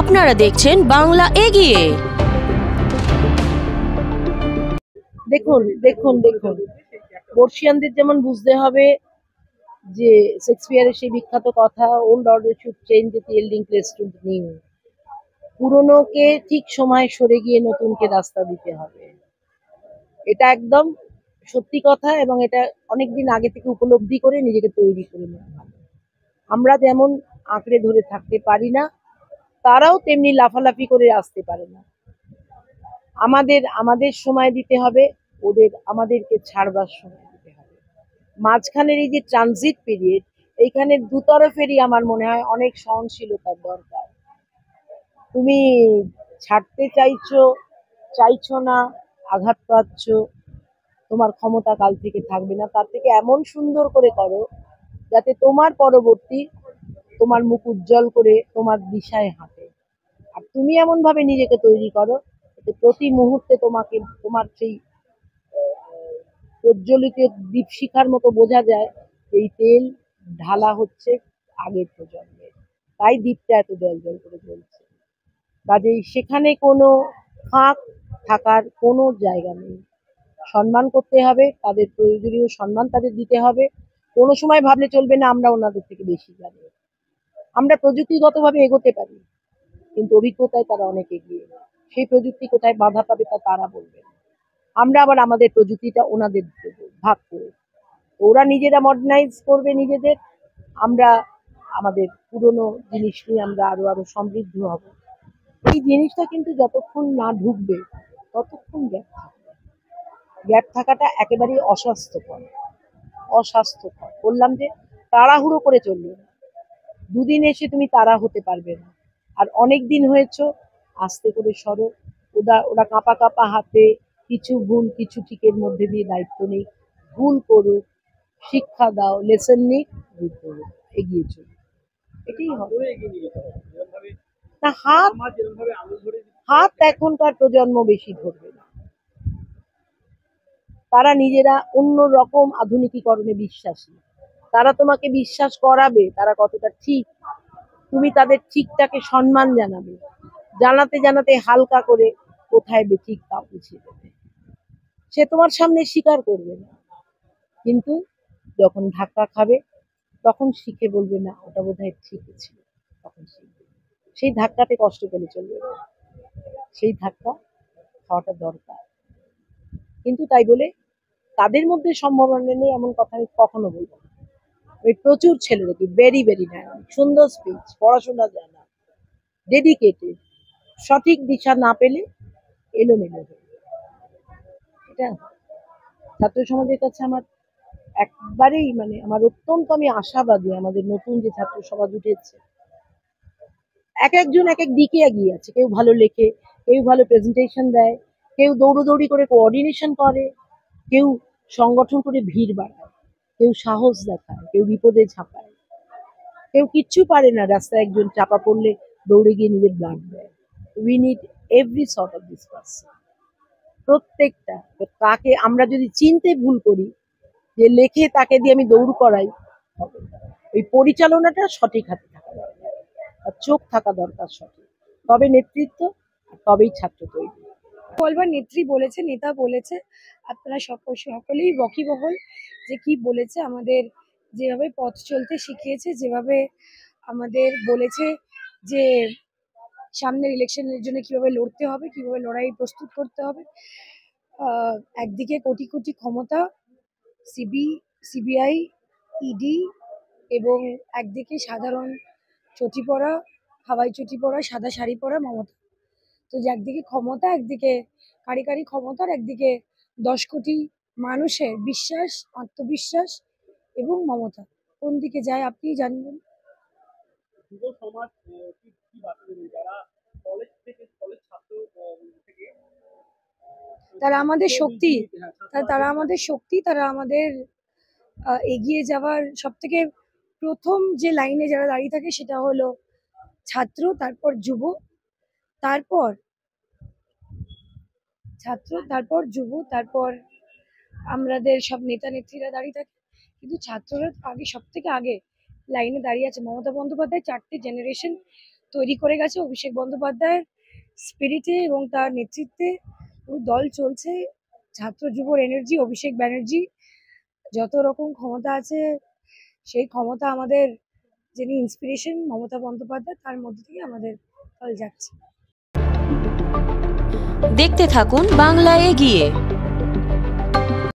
আপনারা দেখছেন বাংলা এগিয়ে। দেখুন দেখুন দেখুন বর্ষিয়ানদের যেমন বুঝতে হবে যে শেক্সপিয়ারের সেই বিখ্যাত কথা, old order should change the yielding place to the new. পুরনোকে ঠিক সময় সরে গিয়ে নতুনকে রাস্তা দিতে হবে। এটা একদম সত্যি কথা, এবং এটা অনেকদিন আগে থেকে উপলব্ধি করে নিজেকে তৈরি করে নেওয়া ভালো। আমরা যেমন আঁকড়ে ধরে থাকতে পারি না, তারাও তেমনি লাফালাফি করে আসতে পারে না। আমাদের আমাদের সময় দিতে হবে, আমাদেরকে ছাড়বার সময় দিতে হবে। মাঝখানের এই যে ট্রানজিট পিরিয়ড, এইখানে দুতরফেরই আমার মনে হয় অনেক সহনশীলতার দরকার। তুমি ছাড়তে চাইছো না, আঘাত পাচ্ছ, তোমার ক্ষমতা কাল থেকে থাকবে না। তার থেকে এমন সুন্দর করে করো যাতে তোমার পরবর্তী তোমার মুখ উজ্জ্বল করে তোমার দিশায় হাঁটে। আর তুমি এমন ভাবে নিজেকে তৈরি করো যে প্রতি মুহূর্তে তোমার সেই প্রজ্বলিত দীপশিখার মতো বোঝা যায় এই তেল ঢালা হচ্ছে আগের প্রজন্মের, তাই দ্বীপটা এত জল জল করে জ্বলছে। কাজেই সেখানে কোনো ফাঁক থাকার কোনো জায়গা নেই। সম্মান করতে হবে, তাদের প্রয়োজনীয় সম্মান তাদের দিতে হবে। কোনো সময় ভাবলে চলবে না আমরা ওনাদের থেকে বেশি জানি। আমরা প্রযুক্তিগতভাবে এগোতে পারি, কিন্তু অভিজ্ঞতায় তারা অনেক এগিয়ে। সেই প্রযুক্তি কোথায় বাধা পাবে তা তারা বলবে। আমরা আবার আমাদের প্রযুক্তিটা ওনাদের দেবো ভাগ করে। ওরা নিজেরা মডার্নাইজ করবে নিজেদের, আমরা আমাদের পুরনো জিনিস নিয়ে আমরা আরো সমৃদ্ধ হব। এই জিনিসটা কিন্তু যতক্ষণ না ঢুকবে ততক্ষণ গ্যাপ থাকাটা একেবারেই অস্বাস্থ্যকর। বললাম যে তাড়াহুড়ো করে চলবে না, দুদিন এসে তুমি তাড়া হতে পারবে না। আর অনেক দিন হয়েছ, আস্তে করে সরো। ওরা কাঁপা কাঁপা হাতে কিছু ভুল কিছু ঠিকের মধ্যে দিয়ে দায়িত্ব নেই। ভুল করুক, শিক্ষা দাও, লেসন নিক, এগিয়ে চলুক, এটাই হবে। না, হাত এখনকার প্রজন্ম বেশি ধরবে না। তারা নিজেরা অন্য রকম আধুনিকীকরণে বিশ্বাসী। তারা তোমাকে বিশ্বাস করাবে তারা কতটা ঠিক, তুমি তাদের ঠিকটাকে সম্মান জানাবে, জানাতে জানাতে হালকা করে কোথায় বেঠিক তা বুঝিয়ে দেবে। সে তোমার সামনে স্বীকার করবে না, কিন্তু যখন ধাক্কা খাবে তখন শিখে বলবে না ওটা বোধহয় ঠিকই ছিল। তখন শিখবে। সেই ধাক্কাতে কষ্ট পেলে চলবে না, সেই ধাক্কা খাওয়াটা দরকার। কিন্তু তাই বলে তাদের মধ্যে সম্ভাবনা নেই এমন কথা আমি কখনো বলবো না। ওই প্রচুর ছেলে দেখি ভেরি ভেরি সুন্দর স্পিচ, পড়াশোনা জানা, ডেডিকেটেড, সঠিক দিশা না পেলে এলোমেলো হয়ে যায়। এটা ছাত্র সমাজের কাছে আমার একবারেই আমার অত্যন্ত আমি আশাবাদী। আমাদের নতুন যে ছাত্র সমাজ উঠেছে, এক একজন এক এক দিকে এগিয়ে আছে। কেউ ভালো লেখে, কেউ ভালো প্রেজেন্টেশন দেয়, কেউ দৌড়োদৌড়ি করে কোঅর্ডিনেশন করে, কেউ সংগঠন করে ভিড় বাড়ায়, কেউ সাহস দেখায়, কেউ বিপদে ঝাঁপায়, কেউ কিচ্ছু পারে না, রাস্তায় একজন চাপা পড়লে দৌড়ে গিয়ে নিজের ব্লাড দেয়। We need every sort of this person, প্রত্যেকটা। তাকে আমরা যদি চিনতে ভুল করি যে লেখে তাকে দিয়ে আমি দৌড় করাই, হবে না। ওই পরিচালনাটা সঠিক হাতে থাকা দরকার, আর চোখ থাকা দরকার সঠিক, তবে নেতৃত্ব, আর তবেই ছাত্র তৈরি। বলবার নেত্রী বলেছে, নেতা বলেছে, আপনারা সকলেই ওয়াকিবহল যে কি বলেছে। আমাদের যেভাবে পথ চলতে শিখিয়েছে, যেভাবে আমাদের বলেছে যে সামনের ইলেকশনের জন্য কিভাবে লড়তে হবে, কিভাবে লড়াই প্রস্তুত করতে হবে। একদিকে কোটি কোটি ক্ষমতা, সিবিআই, ইডি, এবং একদিকে সাধারণ চটি পরা, হাওয়াই চটি পরা, সাদা শাড়ি পরা মমতা। তো যে একদিকে ক্ষমতা, একদিকে কারিগরি ক্ষমতার, একদিকে 10 কোটি মানুষের বিশ্বাস, আত্মবিশ্বাস এবং মমতা, কোন দিকে যায় আপনি জানবেন। তারা আমাদের শক্তি, তারা আমাদের এগিয়ে যাওয়ার সব থেকে প্রথম যে লাইনে যারা দাঁড়িয়ে থাকে সেটা হলো ছাত্র, তারপর যুব, তারপর আমাদের সব নেতা নেত্রীরা দাঁড়িয়ে থাকে। কিন্তু ছাত্ররা আগে, সব থেকে আগে লাইনে দাঁড়িয়ে আছে। মমতা বন্দ্যোপাধ্যায় 4টে জেনারেশন তৈরি করে গেছে অভিষেক বন্দ্যোপাধ্যায়ের স্পিরিটে এবং তার নেতৃত্বে দল চলছে। ছাত্র যুবর এনার্জি, অভিষেক ব্যানার্জি, যত রকম ক্ষমতা আছে সেই ক্ষমতা আমাদের যিনি ইন্সপিরেশন মমতা বন্দ্যোপাধ্যায়, তার মধ্যে থেকে আমাদের দল যাচ্ছে। দেখতে থাকুন বাংলা এগিয়ে।